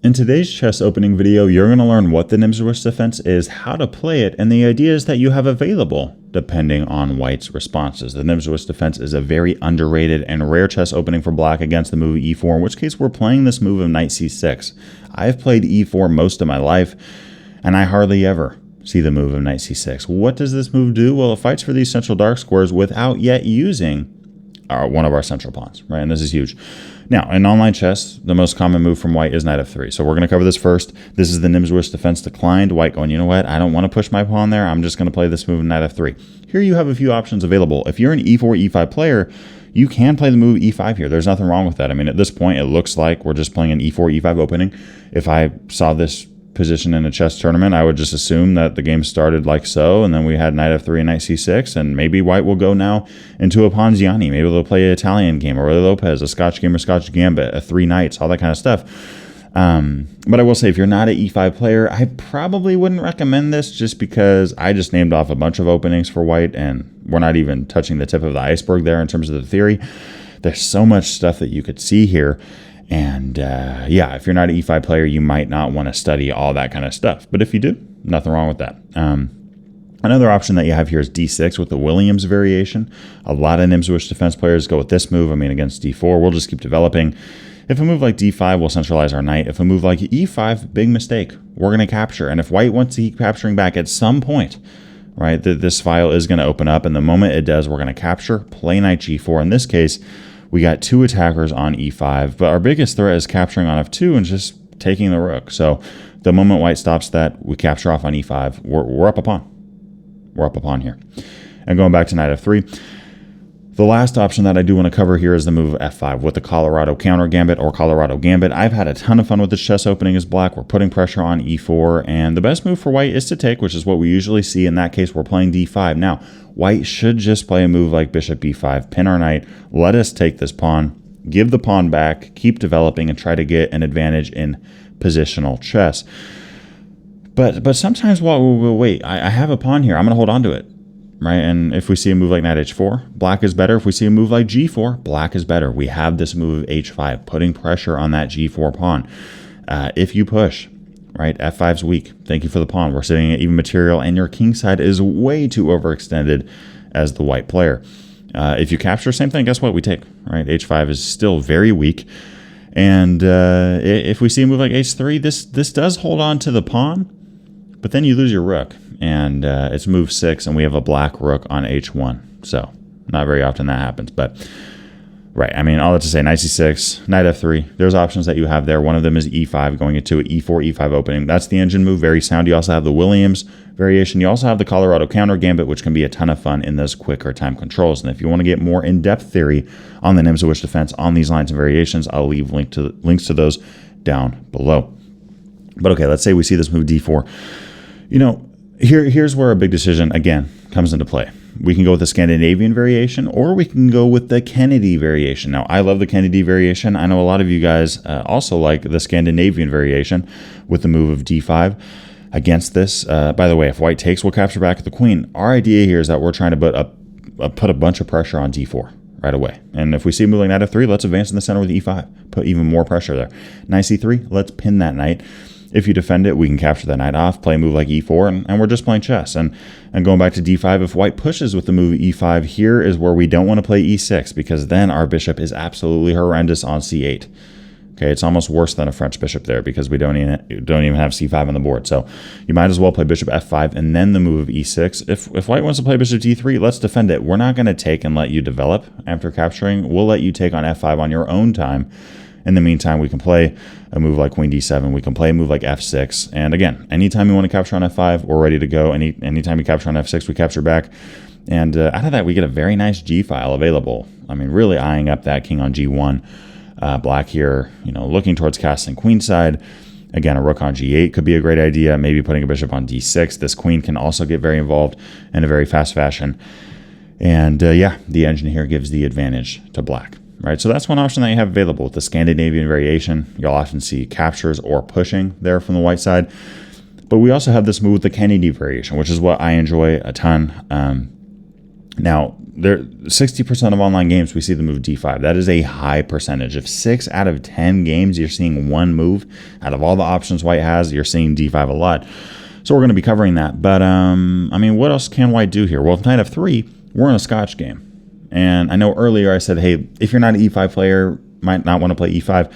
In today's chess opening video, you're going to learn what the Nimzowitsch defense is, how to play it, and the ideas that you have available depending on White's responses. The Nimzowitsch defense is a very underrated and rare chess opening for Black against the move e4, in which case we're playing this move of knight c6. I've played e4 most of my life, and I hardly ever see the move of knight c6. What does this move do? Well, it fights for these central dark squares without yet using one of our central pawns, right? And this is huge. Now, in online chess, the most common move from White is knight f3. So we're going to cover this first. This is the Nimzowitsch defense declined. White going, you know what? I don't want to push my pawn there. I'm just going to play this move knight f3. Here you have a few options available. If you're an e4, e5 player, you can play the move e5 here. There's nothing wrong with that. I mean, at this point, it looks like we're just playing an e4, e5 opening. If I saw this position in a chess tournament, I would just assume that the game started like so, and then we had knight f3 and knight c6, and maybe White will go now into a Ponziani. Maybe they'll play an Italian game, or Roy Lopez, a Scotch game or Scotch gambit, a three knights, all that kind of stuff. But I will say, if you're not an e5 player, I probably wouldn't recommend this, just because I just named off a bunch of openings for White, and we're not even touching the tip of the iceberg there in terms of the theory. There's so much stuff that you could see here. And yeah, if you're not an e5 player, you might not want to study all that kind of stuff. But if you do, nothing wrong with that. Another option that you have here is d6 with the Williams variation. A lot of Nimzowitsch defense players go with this move. I mean, against d4, we'll just keep developing. If a move like d5, we'll centralize our knight. If a move like e5, big mistake. We're going to capture. And if White wants to keep capturing back at some point, right, this file is going to open up. And the moment it does, we're going to capture, play knight g4. In this case, we got two attackers on e5, but our biggest threat is capturing on f2 and just taking the rook. So the moment White stops that, we capture off on e5. We're up a pawn. We're up a pawn here. And going back to knight f3, the last option that I do want to cover here is the move of f5 with the Colorado counter gambit or Colorado gambit. I've had a ton of fun with this chess opening as Black. We're putting pressure on e4, and the best move for White is to take, which is what we usually see. In that case, we're playing d5. Now, White should just play a move like bishop b5, pin our knight, let us take this pawn, give the pawn back, keep developing, and try to get an advantage in positional chess. But sometimes we'll wait. I have a pawn here. I'm going to hold on to it. Right, and if we see a move like knight h4, Black is better. If we see a move like g4, Black is better. We have this move of h5, putting pressure on that g4 pawn. If you push, right, f5's weak. Thank you for the pawn. We're sitting at even material, and your king side is way too overextended as the White player. If you capture, same thing. Guess what? We take, right? h5 is still very weak. And if we see a move like h3, this does hold on to the pawn, but then you lose your rook. And it's move 6, and we have a Black rook on h1. So not very often that happens. But, right, I mean, all that to say, knight c6, knight f3. There's options that you have there. One of them is e5, going into an e4, e5 opening. That's the engine move, very sound. You also have the Williams variation. You also have the Colorado counter gambit, which can be a ton of fun in those quicker time controls. And if you want to get more in-depth theory on the Nimzowitsch defense on these lines and variations, I'll leave links to those down below. But, okay, let's say we see this move d4. You know, Here's where a big decision, again, comes into play. We can go with the Scandinavian variation, or we can go with the Kennedy variation. Now, I love the Kennedy variation. I know a lot of you guys also like the Scandinavian variation with the move of d5 against this. By the way, if White takes, we'll capture back the queen. Our idea here is that we're trying to put a bunch of pressure on d4 right away. And if we see a move like knight f3, let's advance in the center with e5. Put even more pressure there. Knight c3, let's pin that knight. If you defend it, we can capture that knight off, play a move like e4, and we're just playing chess. And going back to d5, if White pushes with the move e5, here is where we don't want to play e6, because then our bishop is absolutely horrendous on c8. Okay, it's almost worse than a French bishop there, because we don't even have c5 on the board. So you might as well play bishop f5 and then the move of e6. If White wants to play bishop d3, let's defend it. We're not going to take and let you develop after capturing. We'll let you take on f5 on your own time. In the meantime, we can play a move like queen d7. We can play a move like f6. And again, anytime you want to capture on f5, we're ready to go. Anytime you capture on f6, we capture back. And out of that, we get a very nice g file available. I mean, really eyeing up that king on g1. Black here, you know, looking towards castling queenside. Again, a rook on g8 could be a great idea. Maybe putting a bishop on d6. This queen can also get very involved in a very fast fashion. And yeah, the engine here gives the advantage to Black. Right, so that's one option that you have available with the Scandinavian variation. You'll often see captures or pushing there from the White side. But we also have this move with the Kennedy variation, which is what I enjoy a ton. Now, 60% of online games we see the move d5. That is a high percentage. If 6 out of 10 games you're seeing one move, out of all the options white has, you're seeing d5 a lot. So we're going to be covering that. But I mean, what else can white do here? Well, with knight f3, we're in a Scotch game. And I know earlier I said, hey, if you're not an e5 player, might not want to play e5.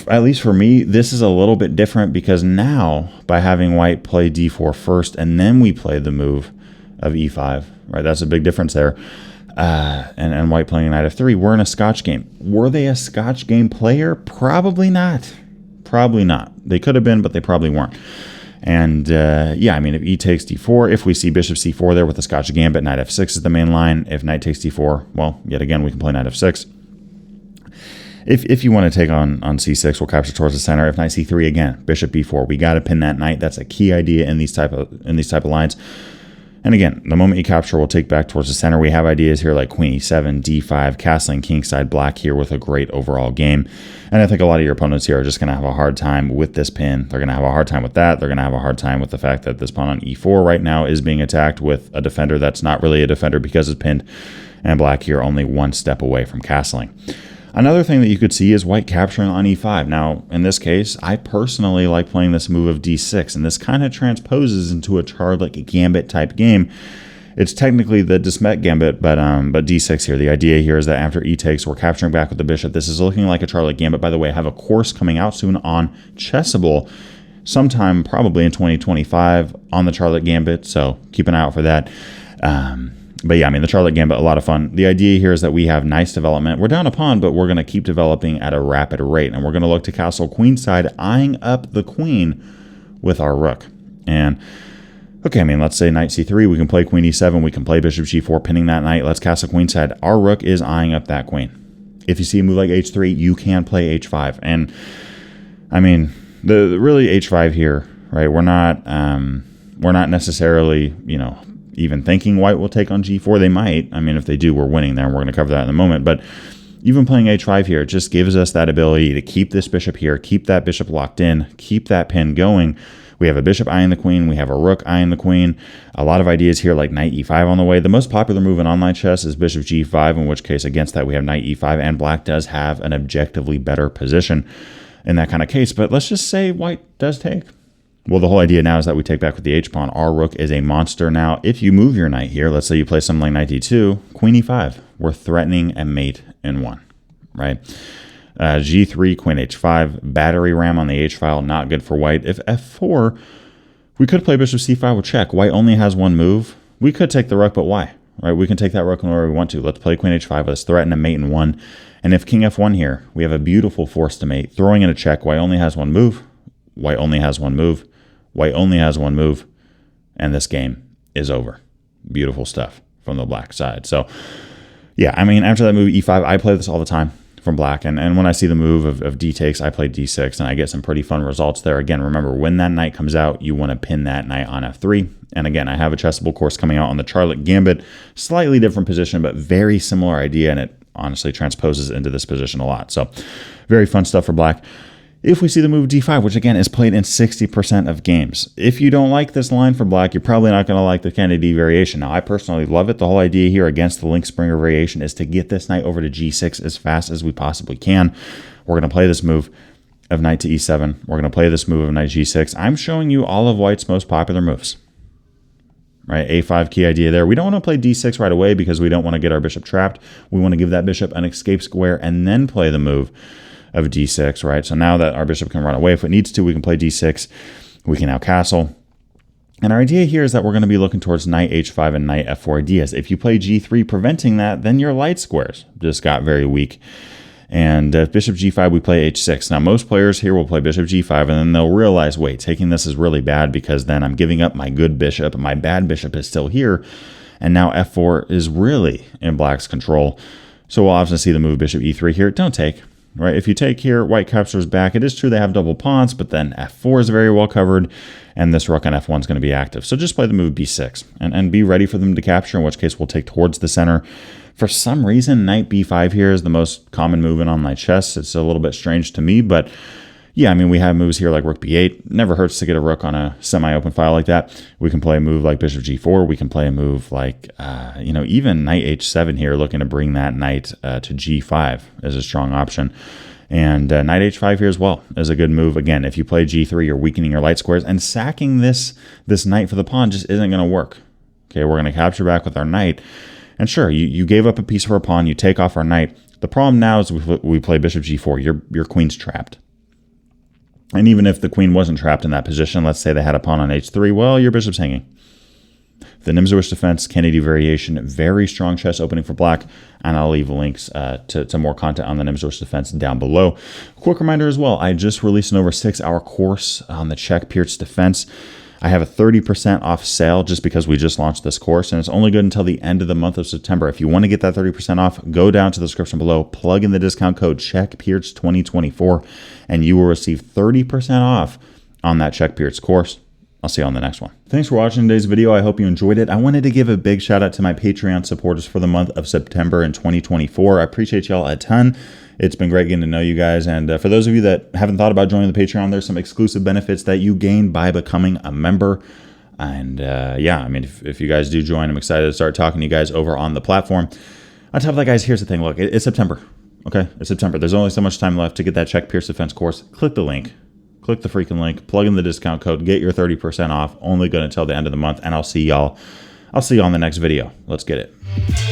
At least for me, this is a little bit different because now by having white play d4 first and then we play the move of e5, right? That's a big difference there. And white playing knight f3, we're in a Scotch game. Were they a Scotch game player? Probably not. Probably not. They could have been, but they probably weren't. And yeah, I mean, if e takes d4, if we see bishop c4 there with the Scotch gambit, knight f6 is the main line. If knight takes d4, well, yet again, we can play knight f6. If you want to take on c6, we'll capture towards the center. If knight c3 again, bishop b4, we got to pin that knight. That's a key idea in these type of lines. And again, the moment you capture, we'll take back towards the center. We have ideas here like queen e7, d5, castling kingside black here with a great overall game. And I think a lot of your opponents here are just going to have a hard time with this pin. They're going to have a hard time with that. They're going to have a hard time with the fact that this pawn on e4 right now is being attacked with a defender that's not really a defender because it's pinned. And black here only one step away from castling. Another thing that you could see is white capturing on e5. Now, in this case, I personally like playing this move of d6, and this kind of transposes into a Charlotte Gambit type game. It's technically the Desmet Gambit, but d6 here. The idea here is that after e takes, we're capturing back with the bishop. This is looking like a Charlotte Gambit. By the way, I have a course coming out soon on Chessable, sometime probably in 2025 on the Charlotte Gambit, so keep an eye out for that. But yeah, I mean, the Charlotte Gambit, a lot of fun. The idea here is that we have nice development. We're down a pawn, but we're going to keep developing at a rapid rate. And we're going to look to castle queenside, eyeing up the queen with our rook. And, okay, I mean, let's say knight c3. We can play queen e7. We can play bishop g4, pinning that knight. Let's castle queenside. Our rook is eyeing up that queen. If you see a move like h3, you can play h5. And, I mean, the really h5 here, right? We're not necessarily, you know, even thinking white will take on g4. They might. I mean, if they do, we're winning there, and we're going to cover that in a moment. But even playing h5 here, it just gives us that ability to keep this bishop here, keep that bishop locked in, keep that pin going. We have a bishop eyeing the queen. We have a rook eyeing the queen. A lot of ideas here like knight e5 on the way. The most popular move in online chess is bishop g5, in which case against that we have knight e5, and black does have an objectively better position in that kind of case. But let's just say white does take. Well, the whole idea now is that we take back with the h-pawn. Our rook is a monster now. If you move your knight here, let's say you play something like knight d2, queen e5, we're threatening a mate in one, right? G3, queen h5, battery ram on the h-file, not good for white. If f4, we could play bishop c5 with check. White only has one move. We could take the rook, but why? Right? We can take that rook whenever we want to. Let's play queen h5. Let's threaten a mate in one. And if king f1 here, we have a beautiful force to mate. Throwing in a check. White only has one move. White only has one move. White only has one move, and this game is over. Beautiful stuff from the black side. So, yeah, I mean, after that move, e5, I play this all the time from black. And when I see the move of d takes, I play d6, and I get some pretty fun results there. Again, remember, when that knight comes out, you want to pin that knight on f3. And again, I have a Chessable course coming out on the Charlotte Gambit. Slightly different position, but very similar idea, and it honestly transposes into this position a lot. So, very fun stuff for black. If we see the move d5, which again is played in 60% of games. If you don't like this line for black, you're probably not going to like the Kennedy variation. Now, I personally love it. The whole idea here against the Link Springer variation is to get this knight over to g6 as fast as we possibly can. We're going to play this move of knight to e7. We're going to play this move of knight g6. I'm showing you all of white's most popular moves. Right, a5 key idea there. We don't want to play d6 right away because we don't want to get our bishop trapped. We want to give that bishop an escape square and then play the move of d6, right? So now that our bishop can run away if it needs to, we can play d6. We can now castle. And our idea here is that we're going to be looking towards knight h5 and knight f4 ideas. If you play g3 preventing that, then your light squares just got very weak. And if bishop g5, we play h6. Now, most players here will play bishop g5, and then they'll realize, wait, taking this is really bad because then I'm giving up my good bishop, and my bad bishop is still here. And now f4 is really in black's control. So we'll often see the move bishop e3 here. Don't take. Right, if you take here, white captures back. It is true they have double pawns, but then f4 is very well covered, and this rook on f1 is going to be active. So just play the move b6 and be ready for them to capture, in which case we'll take towards the center. For some reason, knight b5 here is the most common move in online chess. It's a little bit strange to me, but yeah, I mean, we have moves here like rook b8. Never hurts to get a rook on a semi-open file like that. We can play a move like bishop g4. We can play a move like, even knight h7 here, looking to bring that knight to g5 is a strong option. And knight h5 here as well is a good move. Again, if you play g3, you're weakening your light squares, and sacking this knight for the pawn just isn't going to work. Okay, we're going to capture back with our knight. And sure, you gave up a piece for a pawn. You take off our knight. The problem now is we play bishop g4. Your queen's trapped. And even if the queen wasn't trapped in that position, let's say they had a pawn on h3, well, your bishop's hanging. The Nimzowitsch defense, Kennedy variation, very strong chess opening for black, and I'll leave links to more content on the Nimzowitsch defense down below. Quick reminder as well, I just released an over 6-hour course on the Czech Pirc defense. I have a 30% off sale just because we just launched this course, and it's only good until the end of the month of September. If you want to get that 30% off, go down to the description below, plug in the discount code CzechPirc2024, and you will receive 30% off on that Czech Pirc course. I'll see you on the next one. Thanks for watching today's video. I hope you enjoyed it. I wanted to give a big shout out to my Patreon supporters for the month of September in 2024. I appreciate y'all a ton. It's been great getting to know you guys. And for those of you that haven't thought about joining the Patreon, there's some exclusive benefits that you gain by becoming a member. And yeah, I mean, if you guys do join, I'm excited to start talking to you guys over on the platform. On top of that, guys, here's the thing. Look, it's September. Okay, it's September. There's only so much time left to get that Czech Pirc defense course. Click the link. Click the freaking link, plug in the discount code, get your 30% off, only good until the end of the month, and I'll see y'all on the next video. Let's get it.